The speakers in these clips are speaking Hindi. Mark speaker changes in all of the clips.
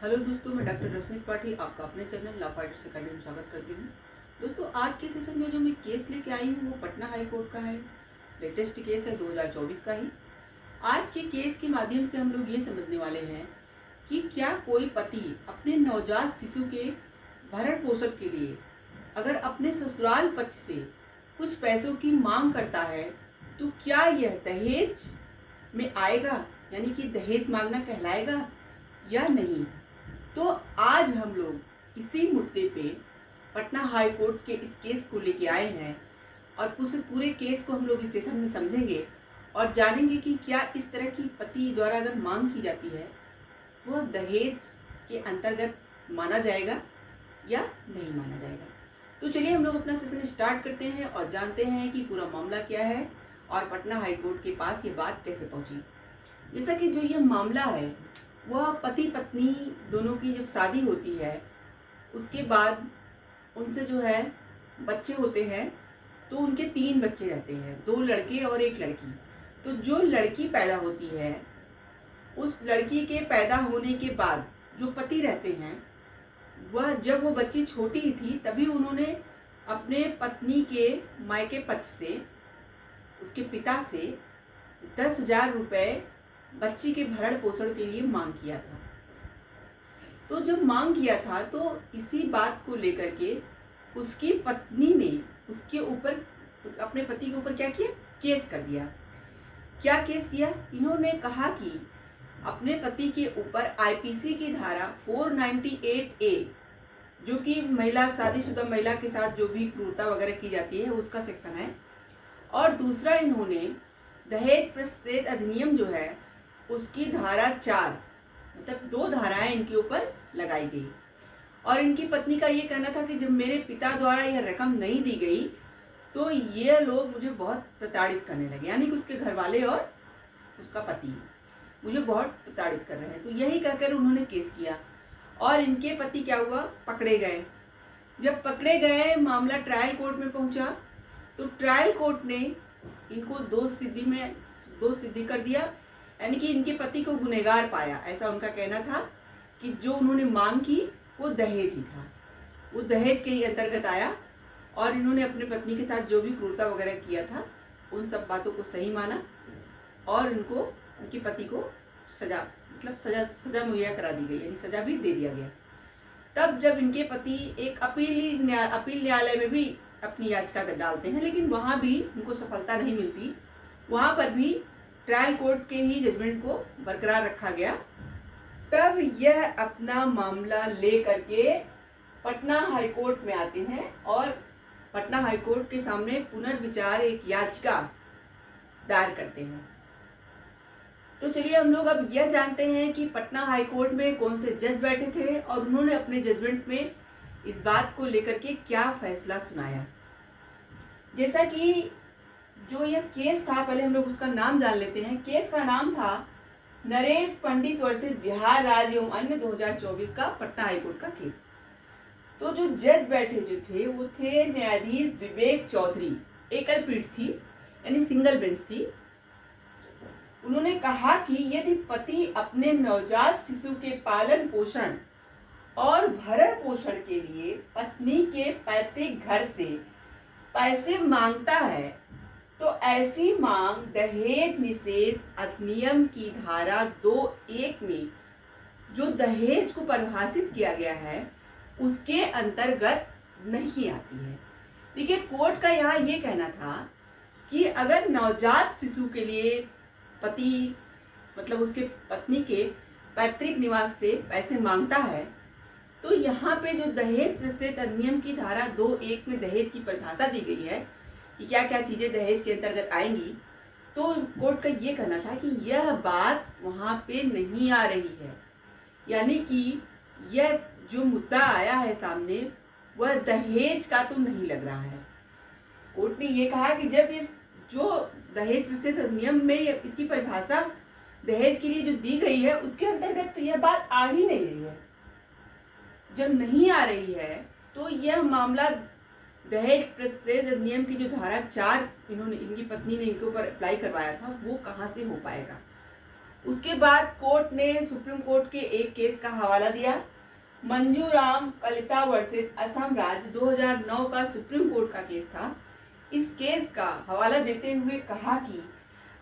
Speaker 1: हेलो दोस्तों, मैं डॉक्टर रश्मि त्रिपाठी आपका अपने चैनल लॉ फाइटर्स अकेडमी में स्वागत करती हूँ। दोस्तों, आज के सेशन में जो मैं केस लेके आई हूँ वो पटना हाई कोर्ट का है। लेटेस्ट केस है 2024 का ही। आज के केस के माध्यम से हम लोग ये समझने वाले हैं कि क्या कोई पति अपने नवजात शिशु के भरण पोषण के लिए अगर अपने ससुराल पक्ष से कुछ पैसों की मांग करता है तो क्या यह दहेज में आएगा, यानी कि दहेज मांगना कहलाएगा या नहीं। तो आज हम लोग इसी मुद्दे पे पटना हाई कोर्ट के इस केस को लेके आए हैं और पूरे केस को हम लोग इस सेशन में समझेंगे और जानेंगे कि क्या इस तरह की पति द्वारा अगर मांग की जाती है वह दहेज के अंतर्गत माना जाएगा या नहीं माना जाएगा। तो चलिए हम लोग अपना सेशन स्टार्ट करते हैं और जानते हैं कि पूरा मामला क्या है और पटना हाई कोर्ट के पास ये बात कैसे पहुंची। जैसा कि जो ये मामला है वह पति पत्नी दोनों की जब शादी होती है उसके बाद उनसे जो है बच्चे होते हैं, तो उनके 3 बच्चे रहते हैं, 2 लड़के और 1 लड़की। तो जो लड़की पैदा होती है उस लड़की के पैदा होने के बाद जो पति रहते हैं वह जब वो बच्ची छोटी थी तभी उन्होंने अपने पत्नी के मायके पक्ष से उसके पिता से 10,000 रुपये बच्ची के भरण पोषण के लिए मांग किया था। तो जब मांग किया था तो इसी बात को लेकर के उसकी पत्नी ने उसके ऊपर अपने पति के ऊपर क्या किया, केस कर दिया। क्या केस किया, इन्होंने कहा कि अपने पति के ऊपर आईपीसी की धारा 498A जो कि महिला शादीशुदा महिला के साथ जो भी क्रूरता वगैरह की जाती है उसका सेक्शन है, और दूसरा इन्होंने दहेज प्रतिषेध अधिनियम जो है उसकी धारा 4, मतलब 2 धाराएं इनके ऊपर लगाई गई। और इनकी पत्नी का ये कहना था कि जब मेरे पिता द्वारा यह रकम नहीं दी गई तो ये लोग मुझे बहुत प्रताड़ित करने लगे, यानी कि उसके घर वाले और उसका पति मुझे बहुत प्रताड़ित कर रहे हैं। तो यही कहकर उन्होंने केस किया और इनके पति क्या हुआ, पकड़े गए। जब पकड़े गए मामला ट्रायल कोर्ट में पहुंचा तो ट्रायल कोर्ट ने इनको दोष सिद्धि कर दिया, यानी कि इनके पति को गुनहगार पाया। ऐसा उनका कहना था कि जो उन्होंने मांग की वो दहेज ही था, वो दहेज के ही अंतर्गत आया और इन्होंने अपने पत्नी के साथ जो भी क्रूरता वगैरह किया था उन सब बातों को सही माना और उनको उनके पति को सजा मुहैया करा दी गई, यानी सजा भी दे दिया गया। तब जब इनके पति एक अपील न्यायालय में भी अपनी याचिका डालते हैं, लेकिन वहाँ भी उनको सफलता नहीं मिलती। वहाँ पर भी ट्रायल कोर्ट के ही जजमेंट को बरकरार रखा गया। तब यह अपना मामला ले करके पटना हाई कोर्ट में आते हैं और पटना हाई कोर्ट के सामने पुनर्विचार एक याचिका दायर करते हैं। तो चलिए हम लोग अब यह जानते हैं कि पटना हाई कोर्ट में कौन से जज बैठे थे और उन्होंने अपने जजमेंट में इस बात को लेकर के क्या फैसला सुनाया। जैसा कि जो यह केस था, पहले हम लोग उसका नाम जान लेते हैं। केस का नाम था नरेश पंडित वर्सेस बिहार राज्य एवं अन्य 2024 का पटना हाईकोर्ट का केस। तो जो जज बैठे जो थे वो थे न्यायाधीश विवेक चौधरी, एकल पीठ थी, यानी सिंगल बेंच थी। उन्होंने कहा कि यदि पति अपने नवजात शिशु के पालन पोषण और भरण पोषण के लिए पत्नी के पैतृक घर से पैसे मांगता है तो ऐसी मांग दहेज निषेध अधिनियम की धारा 2(1) में जो दहेज को परिभाषित किया गया है उसके अंतर्गत नहीं आती है। देखिए, कोर्ट का यहाँ ये कहना था कि अगर नवजात शिशु के लिए पति मतलब उसके पत्नी के पैतृक निवास से पैसे मांगता है तो यहाँ पे जो दहेज प्रतिषेध अधिनियम की धारा 2(1) में दहेज की परिभाषा दी गई है कि क्या क्या चीजें दहेज के अंतर्गत आएंगी, तो कोर्ट का ये कहना था कि यह बात वहाँ पे नहीं आ रही है, यानी कि यह जो मुद्दा आया है सामने वह दहेज का तो नहीं लग रहा है। कोर्ट ने ये कहा कि जब इस जो दहेज प्रतिषेध अधिनियम में इसकी परिभाषा दहेज के लिए जो दी गई है उसके अंतर्गत तो यह बात आ ही नहीं रही है। जब नहीं आ रही है तो यह मामला दहेज प्रतिषेध अधिनियम की जो धारा 4 इनकी पत्नी ने इनके ऊपर अप्लाई करवाया था वो कहाँ से हो पाएगा। उसके बाद कोर्ट ने सुप्रीम कोर्ट के एक केस का हवाला दिया, मंजू राम कलिता वर्सेज असम राज्य 2009 का सुप्रीम कोर्ट का केस था। इस केस का हवाला देते हुए कहा कि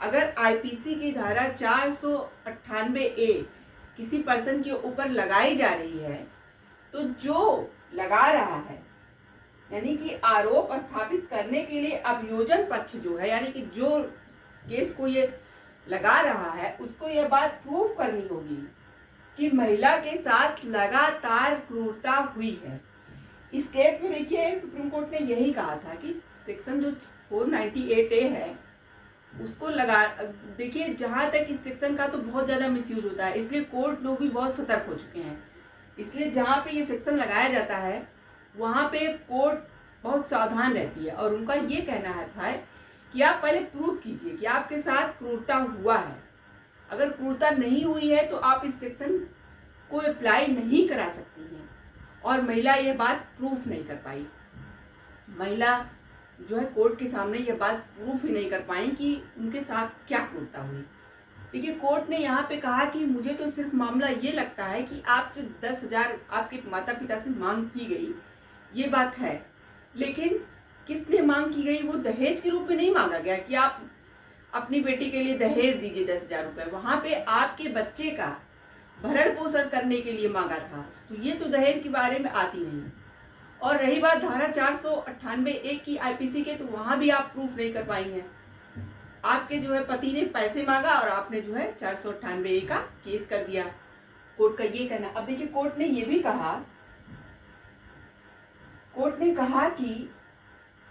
Speaker 1: अगर आईपीसी की धारा 498A किसी पर्सन के ऊपर लगाई जा रही है तो जो लगा रहा है यानी कि आरोप स्थापित करने के लिए अभियोजन पक्ष जो है यानी कि जो केस को ये लगा रहा है उसको यह बात प्रूव करनी होगी कि महिला के साथ लगातार क्रूरता हुई है। इस केस में देखिए सुप्रीम कोर्ट ने यही कहा था कि सेक्शन जो 498A है उसको लगा, देखिए जहां तक इस सेक्शन का तो बहुत ज्यादा मिसयूज होता है, इसलिए कोर्ट लोग भी बहुत सतर्क हो चुके हैं। इसलिए जहां पे ये सेक्शन लगाया जाता है वहां पे कोर्ट बहुत सावधान रहती है और उनका ये कहना था कि आप पहले प्रूव कीजिए कि आपके साथ क्रूरता हुआ है। अगर क्रूरता नहीं हुई है तो आप इस सेक्शन को अप्लाई नहीं करा सकती हैं। और महिला ये बात प्रूफ नहीं कर पाई। महिला जो है कोर्ट के सामने ये बात प्रूफ ही नहीं कर पाई कि उनके साथ क्या क्रूरता हुई। देखिए कोर्ट ने यहाँ पे कहा कि मुझे तो सिर्फ मामला ये लगता है कि आपसे 10,000 आपके माता पिता से मांग की गई, ये बात है, लेकिन किस लिए मांग की गई वो दहेज के रूप में नहीं मांगा गया कि आप अपनी बेटी के लिए दहेज दीजिए 10,000 रुपए। वहां पे आपके बच्चे का भरण पोषण करने के लिए मांगा था, तो ये तो दहेज के बारे में आती नहीं। और रही बात धारा 498A की आईपीसी के, तो वहां भी आप प्रूफ नहीं कर पाई हैं। आपके जो है पति ने पैसे मांगा और आपने जो है 498A का केस कर दिया। कोर्ट का ये कहना। अब देखिए कोर्ट ने ये भी कहा, कोर्ट ने कहा कि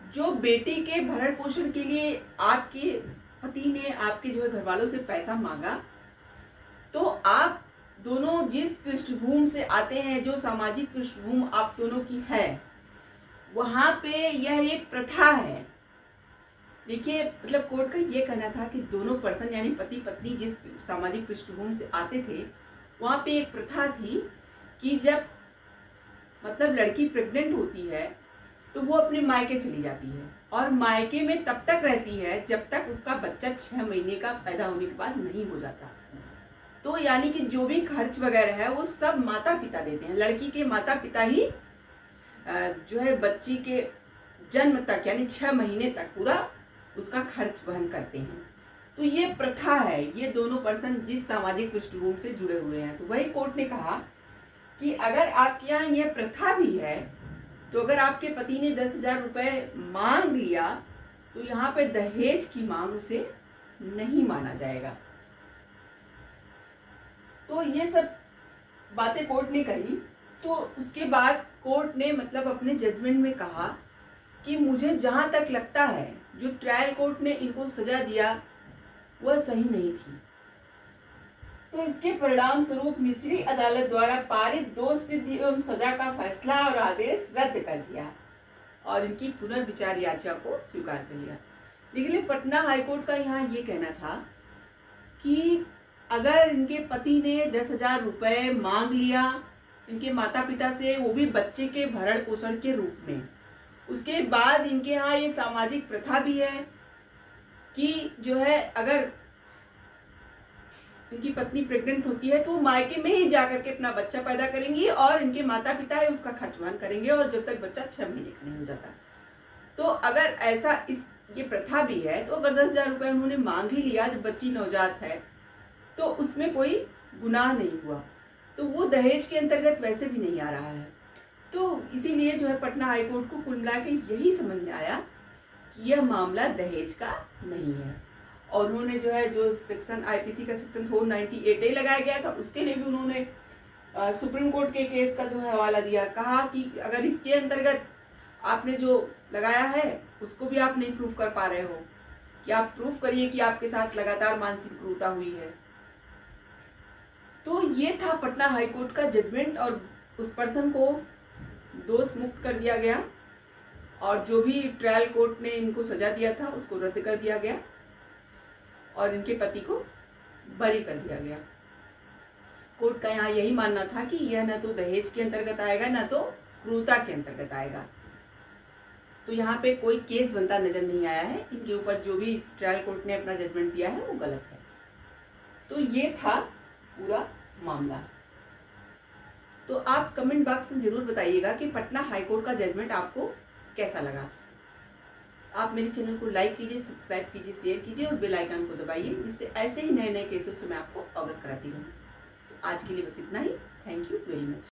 Speaker 1: जो बेटी के भरण पोषण के लिए आपके पति ने आपके जो है घर वालों से पैसा मांगा, तो आप दोनों जिस पृष्ठभूमि से आते हैं, जो सामाजिक पृष्ठभूमि आप दोनों की है, वहां पे यह एक प्रथा है। देखिए मतलब कोर्ट का ये कहना था कि दोनों पर्सन यानी पति पत्नी जिस सामाजिक पृष्ठभूमि से आते थे वहां पे एक प्रथा थी कि जब मतलब लड़की प्रेग्नेंट होती है तो वो अपने मायके चली जाती है और मायके में तब तक रहती है जब तक उसका बच्चा 6 महीने का पैदा होने के बाद नहीं हो जाता। तो यानी कि जो भी खर्च वगैरह है वो सब माता पिता देते हैं। लड़की के माता पिता ही जो है बच्ची के जन्म तक यानी 6 महीने तक पूरा उसका खर्च वहन करते हैं। तो ये प्रथा है, ये दोनों पर्सन जिस सामाजिक पृष्ठभूमि से जुड़े हुए हैं। तो वही कोर्ट ने कहा कि अगर आपके यहाँ ये प्रथा भी है तो अगर आपके पति ने 10,000 रुपए मांग लिया तो यहाँ पे दहेज की मांग उसे नहीं माना जाएगा। तो ये सब बातें कोर्ट ने कही। तो उसके बाद कोर्ट ने मतलब अपने जजमेंट में कहा कि मुझे जहां तक लगता है जो ट्रायल कोर्ट ने इनको सजा दिया वह सही नहीं थी। तो इसके परिणाम स्वरूप निचली अदालत द्वारा पारित दोष सिद्धि एवं सजा का फैसला और आदेश रद्द कर दिया और इनकी पुनर्विचार याचिका को स्वीकार कर लिया। देखिए पटना हाईकोर्ट का यहाँ ये कहना था कि अगर इनके पति ने 10,000 रुपए मांग लिया इनके माता पिता से, वो भी बच्चे के भरण पोषण के रूप में, उसके बाद इनके यहाँ ये सामाजिक प्रथा भी है कि जो है अगर इनकी पत्नी प्रेग्नेंट होती है तो मायके में ही जाकर के अपना बच्चा पैदा करेंगी और इनके माता पिता है उसका खर्च वहन करेंगे और जब तक बच्चा 6 महीने का नहीं हो जाता। तो अगर ऐसा ये प्रथा भी है तो अगर 10,000 रुपए उन्होंने मांग ही लिया जब बच्ची नवजात है तो उसमें कोई गुनाह नहीं हुआ, तो वो दहेज के अंतर्गत वैसे भी नहीं आ रहा है। तो इसीलिए जो है पटना हाईकोर्ट को कुल मिला के यही समझ में आया कि यह मामला दहेज का नहीं है। और उन्होंने जो है जो सेक्शन आईपीसी का सेक्शन 498A लगाया गया था उसके लिए भी उन्होंने सुप्रीम कोर्ट के केस का जो है हवाला दिया। कहा कि अगर इसके अंतर्गत आपने जो लगाया है उसको भी आप नहीं प्रूफ कर पा रहे हो, कि आप प्रूफ करिए कि आपके साथ लगातार मानसिक क्रूरता हुई है। तो ये था पटना हाईकोर्ट का जजमेंट और उस पर्सन को दोष मुक्त कर दिया गया और जो भी ट्रायल कोर्ट ने इनको सजा दिया था उसको रद्द कर दिया गया और इनके पति को बरी कर दिया गया। कोर्ट का यहाँ यही मानना था कि यह न तो दहेज के अंतर्गत आएगा न तो क्रूरता के अंतर्गत आएगा। तो यहाँ पे कोई केस बनता नजर नहीं आया है। इनके ऊपर जो भी ट्रायल कोर्ट ने अपना जजमेंट दिया है वो गलत है। तो ये था पूरा मामला। तो आप कमेंट बॉक्स में जरूर बताइएगा कि पटना हाई कोर्ट का जजमेंट आपको कैसा लगा। आप मेरे चैनल को लाइक कीजिए, सब्सक्राइब कीजिए, शेयर कीजिए और बेल आइकन को दबाइए, जिससे ऐसे ही नए नए केसेस से मैं आपको अवगत कराती हूँ। तो आज के लिए बस इतना ही। Thank you very much.